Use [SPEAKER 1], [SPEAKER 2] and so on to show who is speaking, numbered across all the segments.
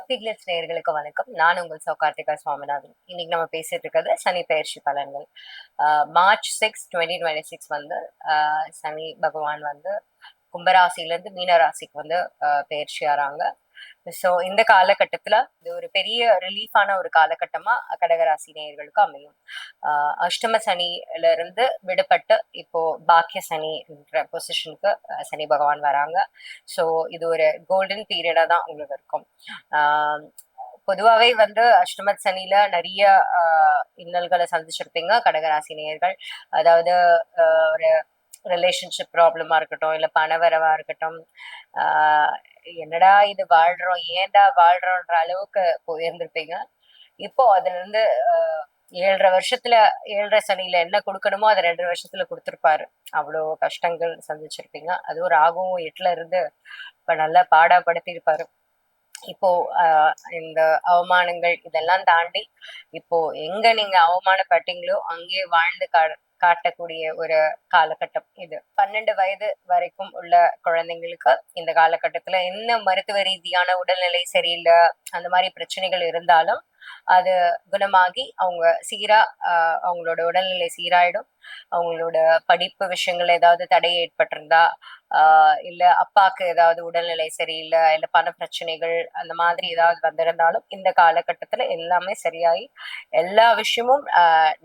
[SPEAKER 1] பக்தி கிளிட்ஸ் நேயர்களுக்கு வணக்கம். நான் உங்கள் சௌகார்த்திகா சுவாமிநாதன். இன்னைக்கு நம்ம பேசிட்டு இருக்கிறது சனி பெயர்ச்சி பலன்கள். மார்ச் 6, 2026 வந்து சனி பகவான் வந்து கும்பராசியில இருந்து மீன ராசிக்கு வந்து பெயர்ச்சி ஆறாங்க. ஸோ இந்த காலகட்டத்துல இது ஒரு பெரிய ரிலீஃபான ஒரு காலகட்டமா கடகராசி நேயர்களுக்கு அமையும். அஷ்டம சனில இருந்து விடுபட்டு இப்போ பாக்கிய சனி என்ற பொசிஷனுக்கு சனி பகவான் வராங்க. ஸோ இது ஒரு கோல்டன் பீரியடா தான் உங்களுக்கு இருக்கும். ஆஹ் பொதுவாவே வந்து அஷ்டம சனியில நிறைய இன்னல்களை சந்திச்சிருப்பீங்க கடகராசி நேயர்கள். அதாவது ஒரு ரிலேஷன்ஷிப் ப்ராப்ளமா இருக்கட்டும், இல்ல பணவரவா இருக்கட்டும், ஆஹ் என்னடா இது வாழ்றோம், ஏன்டா வாழ்றோன்ற அளவுக்கு போயிருந்திருப்பீங்க. இப்போ அதுல இருந்து 7.5 வருஷத்துல 7.5 சனியில என்ன கொடுக்கணுமோ அதை 2 வருஷத்துல கொடுத்துருப்பாரு. அவ்வளோ கஷ்டங்கள் சந்திச்சிருப்பீங்க. அதுவும் ராகுவும் 8ல இருந்து இப்ப நல்லா பாடாப்படுத்தியிருப்பாரு. இப்போ இந்த அவமானங்கள் இதெல்லாம் தாண்டி இப்போ எங்க நீங்க அவமானப்பட்டீங்களோ அங்கே வாழ்ந்து காட்டக்கூடிய ஒரு காலகட்டம் இது. 12 வயது வரைக்கும் உள்ள குழந்தைங்களுக்கு இந்த காலகட்டத்துல என்ன மருத்துவ ரீதியான உடல்நிலை சரியில்லை, அந்த மாதிரி பிரச்சனைகள் இருந்தாலும் அது குணமாகி அவங்க சீரா அவங்களோட உடல்நிலை சீராயிடும். அவங்களோட படிப்பு விஷயங்கள் ஏதாவது தடை ஏற்பட்டிருந்தா, இல்ல அப்பாக்கு ஏதாவது உடல்நிலை சரியில்லை, இல்ல பண பிரச்சனைகள் அந்த மாதிரி ஏதாவது வந்திருந்தாலும் இந்த காலகட்டத்துல எல்லாமே சரியாயி எல்லா விஷயமும்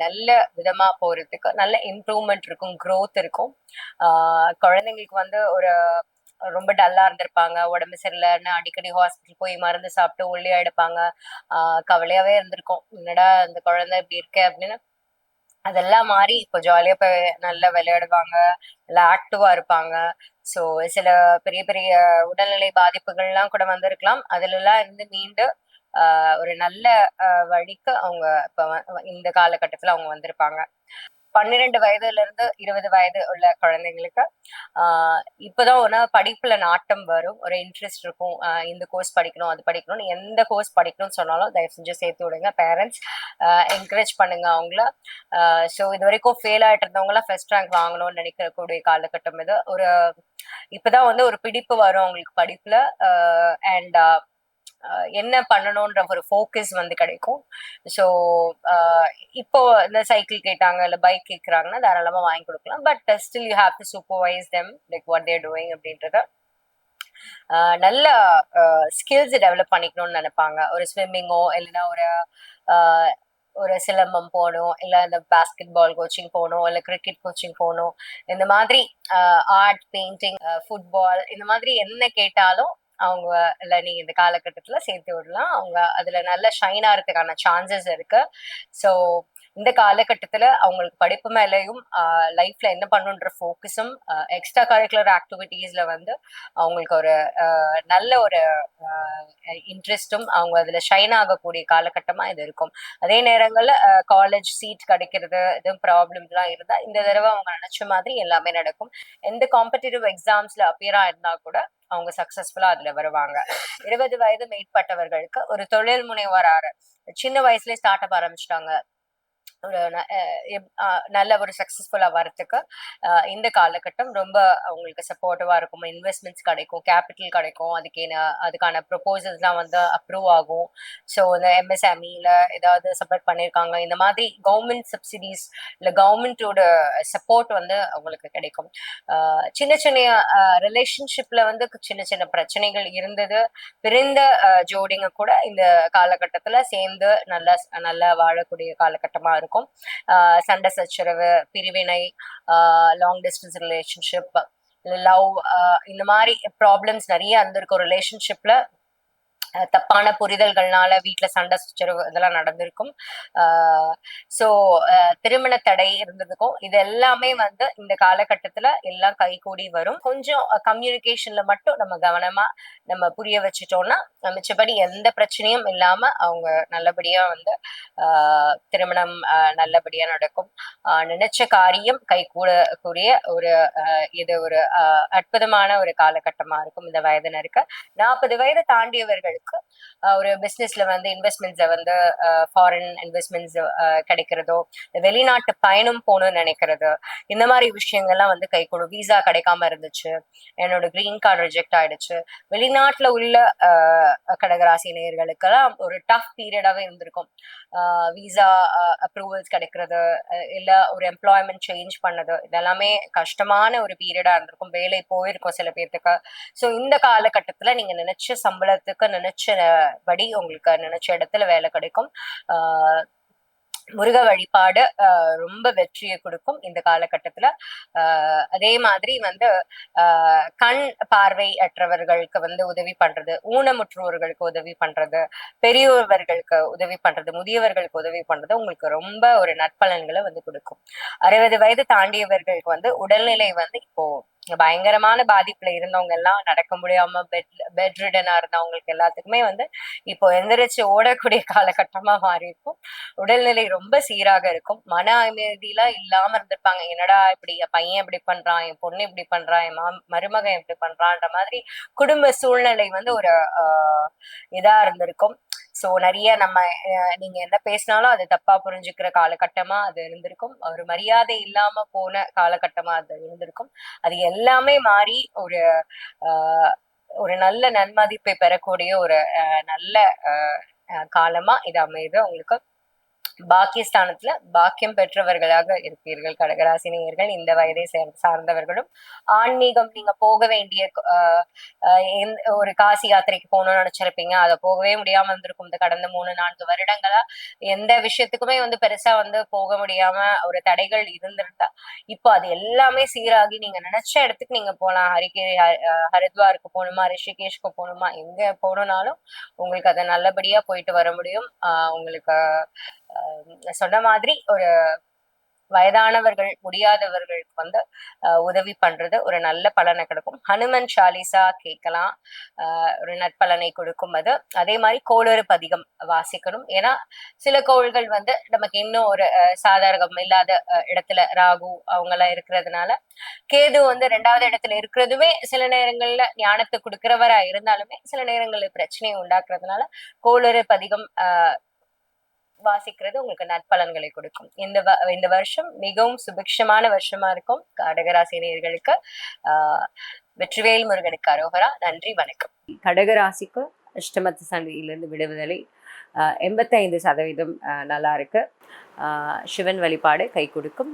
[SPEAKER 1] நல்ல விதமா போறதுக்கு நல்ல இம்ப்ரூவ்மெண்ட் இருக்கும், growth இருக்கும். குழந்தைங்களுக்கு வந்து ஒரு ரொம்ப டல்லா இருந்திருப்பாங்க, உடம்பு சரியில்லைன்னு அடிக்கடி ஹாஸ்பிட்டல் போய் மருந்து சாப்பிட்டு ஒல்லியா எடுப்பாங்க. கவலையாவே இருந்திருக்கும், என்னடா இந்த குழந்தை இப்படி இருக்கே அப்படின்னு. அதெல்லாம் மாறி இப்போ ஜாலியா போய் நல்லா விளையாடுவாங்க, நல்லா ஆக்டிவா இருப்பாங்க. ஸோ சில பெரிய பெரிய உடல்நிலை பாதிப்புகள்லாம் கூட வந்திருக்கலாம். அதுல எல்லாம் இருந்து மீண்டு ஒரு நல்ல வழிக்கு அவங்க இப்ப இந்த காலகட்டத்துல அவங்க வந்திருப்பாங்க. 12 வயதுல இருந்து 20 வயது உள்ள குழந்தைங்களுக்கு இப்பதான் ஒரு படிப்புல நாட்டம் வரும், ஒரு இன்ட்ரெஸ்ட் இருக்கும். இந்த கோர்ஸ் படிக்கணும், அது படிக்கணும்னு எந்த கோர்ஸ் படிக்கணும்னு சொன்னாலும் தயவு செஞ்சு சேர்த்து விடுங்க. பேரண்ட்ஸ் என்கரேஜ் பண்ணுங்க அவங்கள. ஸோ இது வரைக்கும் ஃபெயில் ஆயிட்டு இருந்தவங்க எல்லாம் ஃபர்ஸ்ட் ரேங்க் வாங்கணும்னு நினைக்கக்கூடிய காலகட்டம் இது. இப்பதான் வந்து ஒரு பிடிப்பு வரும் அவங்களுக்கு படிப்புல. அண்ட் என்ன பண்ணணும்ன்ற ஒரு ஃபோக்கஸ் வந்து கிடைக்கும். ஸோ இப்போ இந்த சைக்கிள் கேட்டாங்க, இல்ல பைக் கேட்குறாங்கன்னா தாராளமா வாங்கி கொடுக்கலாம். But still you have to supervise them like what they're doing அப்படின்றத. நல்ல ஸ்கில்ஸ் டெவலப் பண்ணிக்கணும்னு நினைப்பாங்க. ஒரு ஸ்விம்மிங்கோ இல்லைன்னா ஒரு சிலம்பம் போகணும், இல்ல இந்த பாஸ்கெட் பால் கோச்சிங் போகணும், இல்ல கிரிக்கெட் கோச்சிங் போகணும். இந்த மாதிரி ஆர்ட், பெயிண்டிங், ஃபுட்பால் இந்த மாதிரி என்ன கேட்டாலும் அவங்க இல்ல நீங்க இந்த காலகட்டத்துல சேர்த்து விடலாம். அவங்க அதுல நல்ல ஷைன் ஆகிறதுக்கான சான்சஸ் இருக்கு. ஸோ இந்த காலகட்டத்துல அவங்களுக்கு படிப்பு மேலேயும் லைஃப்ல என்ன பண்ணுன்ற ஃபோக்கஸும் எக்ஸ்ட்ரா கரிக்குலர் ஆக்டிவிட்டீஸ்ல வந்து அவங்களுக்கு ஒரு நல்ல ஒரு இன்ட்ரெஸ்டும் அவங்க அதுல ஷைன் ஆகக்கூடிய காலகட்டமா இது இருக்கும். அதே நேரங்கள்ல காலேஜ் சீட் கிடைக்கிறது எதுவும் ப்ராப்ளம்ஸ்லாம் இருந்தா இந்த தடவை அவங்க நினைச்ச மாதிரி எல்லாமே நடக்கும். எந்த காம்படிட்டிவ் எக்ஸாம்ஸ்ல அப்பியரா இருந்தா கூட அவங்க சக்சஸ்ஃபுல்லா அதுல வருவாங்க. 20 வயது மேற்பட்டவர்களுக்கு ஒரு தொழில் முனைவோராக சின்ன வயசுலயே ஸ்டார்ட் அப் ஆரம்பிச்சிட்டாங்க, ஒரு நல்ல ஒரு சக்சஸ்ஃபுல்லா வரத்துக்கு இந்த காலகட்டம் ரொம்ப அவங்களுக்கு சப்போர்ட்டிவா இருக்கும். இன்வெஸ்ட்மெண்ட்ஸ் கிடைக்கும், கேபிட்டல் கிடைக்கும், அதுக்கான ப்ரொபோசல்ஸ்லாம் வந்து அப்ரூவ் ஆகும். ஸோ இந்த எம்எஸ்எம்இல ஏதாவது சப்போர்ட் பண்ணியிருக்காங்க, இந்த மாதிரி கவர்மெண்ட் சப்சிடிஸ் இல்லை கவர்மெண்டோட சப்போர்ட் வந்து அவங்களுக்கு கிடைக்கும். சின்ன சின்ன ரிலேஷன்ஷிப்ல வந்து சின்ன சின்ன பிரச்சனைகள் இருந்தது, பிரிந்த ஜோடிங்க கூட இந்த காலகட்டத்துல சேர்ந்து நல்லா நல்லா வாழக்கூடிய காலகட்டமா இருக்கும். சண்டை சச்சரவு, பிரிவினை, லாங் டிஸ்டன்ஸ் ரிலேஷன்ஷிப், லவ், இந்த மாதிரி ப்ராப்ளம்ஸ் நிறைய இருந்திருக்கும் ரிலேஷன்ஷிப்ல. தப்பான புரிதல்கள்னால வீட்டுல சண்டை சச்சரவு இதெல்லாம் நடந்திருக்கும். ஸோ திருமண தடை இருந்ததுக்கும் இது எல்லாமே வந்து இந்த காலகட்டத்துல எல்லாம் கைகூடி வரும். கொஞ்சம் கம்யூனிகேஷன்ல மட்டும் நம்ம கவனமா நம்ம புரிய வச்சுட்டோம்னா மிச்சபடி எந்த பிரச்சனையும் இல்லாம அவங்க நல்லபடியா வந்து திருமணம் நல்லபடியா நடக்கும். நினைச்ச காரியம் கைகூடக்கூடிய இது ஒரு அற்புதமான ஒரு காலகட்டமா இருக்கும் இந்த வயதினருக்கு. 40 வயது தாண்டியவர்களுக்கு ஒரு பிசினஸ்ல வந்து இன்வெஸ்ட்மெண்ட்ஸை வந்து ஃபாரின் இன்வெஸ்ட்மெண்ட்ஸ் கிடைக்கிறதோ, வெளிநாட்டு பயணம் போகணும்னு நினைக்கிறது, இந்த மாதிரி விஷயங்கள்லாம் வந்து கை கொடு. விசா கிடைக்காம இருந்துச்சு, என்னோட கிரீன் கார்டு ரிஜெக்ட் ஆயிடுச்சு. வெளிநாட்டுல உள்ள கடகராசி நேயர்களுக்கெல்லாம் ஒரு டஃப் பீரியடாவே இருந்திருக்கும். விசா அப்ரூவல்ஸ் கிடைக்கிறது, இல்ல ஒரு எம்ப்ளாய்மெண்ட் சேஞ்ச் பண்ணது, இதெல்லாமே கஷ்டமான ஒரு பீரியடா இருந்திருக்கும். வேலை போயிருக்கும் சில பேர்த்துக்கு. ஸோ இந்த காலகட்டத்துல நீங்க நினைச்ச சம்பளத்துக்கு நினைச்சபடி உங்களுக்கு நினைச்ச இடத்துல வேலை கிடைக்கும். முருக வழிபாடு ரொம்ப வெற்றியை கொடுக்கும் இந்த காலகட்டத்துல. அதே மாதிரி வந்து கண் பார்வை அற்றவர்களுக்கு வந்து உதவி பண்றது, ஊனமுற்றோர்களுக்கு உதவி பண்றது, பெரியவர்களுக்கு உதவி பண்றது, முதியவர்களுக்கு உதவி பண்றது உங்களுக்கு ரொம்ப ஒரு நற்பலன்களை வந்து கொடுக்கும். 60 வயது தாண்டியவர்களுக்கு வந்து உடல்நிலை வந்து இப்போ பயங்கரமான பாதிப்புல இருந்தவங்க எல்லாம் நடக்க முடியாம பெட் ரிடனா இருந்தவங்களுக்கு எல்லாத்துக்குமே வந்து இப்போ எந்திரிச்சு ஓடக்கூடிய காலகட்டமா மாறி இருக்கும். உடல்நிலை ரொம்ப சீராக இருக்கும். மன அமைதியெல்லாம் இல்லாம இருந்திருப்பாங்க. என்னடா இப்படி என் பையன் இப்படி பண்றான், என் பொண்ணு இப்படி பண்றான், என் மருமகன் இப்படி பண்றான்ற மாதிரி குடும்ப சூழ்நிலை வந்து ஒரு இதா இருந்திருக்கும். சோ நிறைய நம்ம நீங்க என்ன பேசினாலும் அது தப்பா புரிஞ்சுக்கிற காலகட்டமா அது இருந்திருக்கும். ஒரு மரியாதை இல்லாம போன காலகட்டமா அது இருந்திருக்கும். அது எல்லாமே மாறி ஒரு ஒரு நல்ல நன்மதிப்பை பெறக்கூடிய ஒரு நல்ல காலமா இது அமையுது உங்களுக்கு. பாக்கியஸ்தானத்துல பாக்கியம் பெற்றவர்களாக இருப்பீர்கள் கடகராசினியர்கள். இந்த வயதை சார்ந்தவர்களும் ஆன்மீகம் நீங்க போக வேண்டிய ஒரு காசி யாத்திரைக்கு போகணும்னு நினைச்சிருப்பீங்க, அதை போகவே முடியாம இருந்திருக்கும் இந்த கடந்த 3-4 வருடங்களா. எந்த விஷயத்துக்குமே வந்து பெருசா வந்து போக முடியாம ஒரு தடைகள் இருந்திருந்தா இப்போ அது எல்லாமே சீராகி நீங்க நினைச்ச இடத்துக்கு நீங்க போலாம். ஹரித்வாருக்கு போகணுமா, ரிஷிகேஷ்க்கு போகணுமா, எங்க போகணும்னாலும் உங்களுக்கு அதை நல்லபடியா போயிட்டு வர முடியும். உங்களுக்கு சொன்ன மாதிரி ஒரு வயதானவர்கள் முடியாதவர்களுக்கு வந்து உதவி பண்றது ஒரு நல்ல பலனை கொடுக்கும். ஹனுமன் சாலிசா கேட்கலாம், ஒரு நற்பலனை கொடுக்கும் அது. அதே மாதிரி கோளறு பதிகம் வாசிக்கணும். ஏன்னா சில கோள்கள் வந்து நமக்கு இன்னும் ஒரு சாதாரணம் இல்லாத இடத்துல ராகு அவங்க எல்லாம் இருக்கிறதுனால, கேது வந்து 2வது இடத்துல இருக்கிறதுமே சில நேரங்கள்ல ஞானத்தை கொடுக்கிறவரா இருந்தாலுமே சில நேரங்கள்ல பிரச்சனையை உண்டாக்குறதுனால கோளறு பதிகம் வாசிக்கிறது உங்களுக்கு நற்பலன்களை கொடுக்கும். இந்த வருஷம் மிகவும் சுபிக்ஷமான வருஷமா இருக்கும் கடகராசினியர்களுக்கு. வெற்றிவேல் முருகனுக்கு அரோகரா. நன்றி, வணக்கம். கடகராசிக்கு அஷ்டமத்து சனியிலிருந்து விடுதலை 85% நல்லா இருக்கு. சிவன் வழிபாடு கை கொடுக்கும்.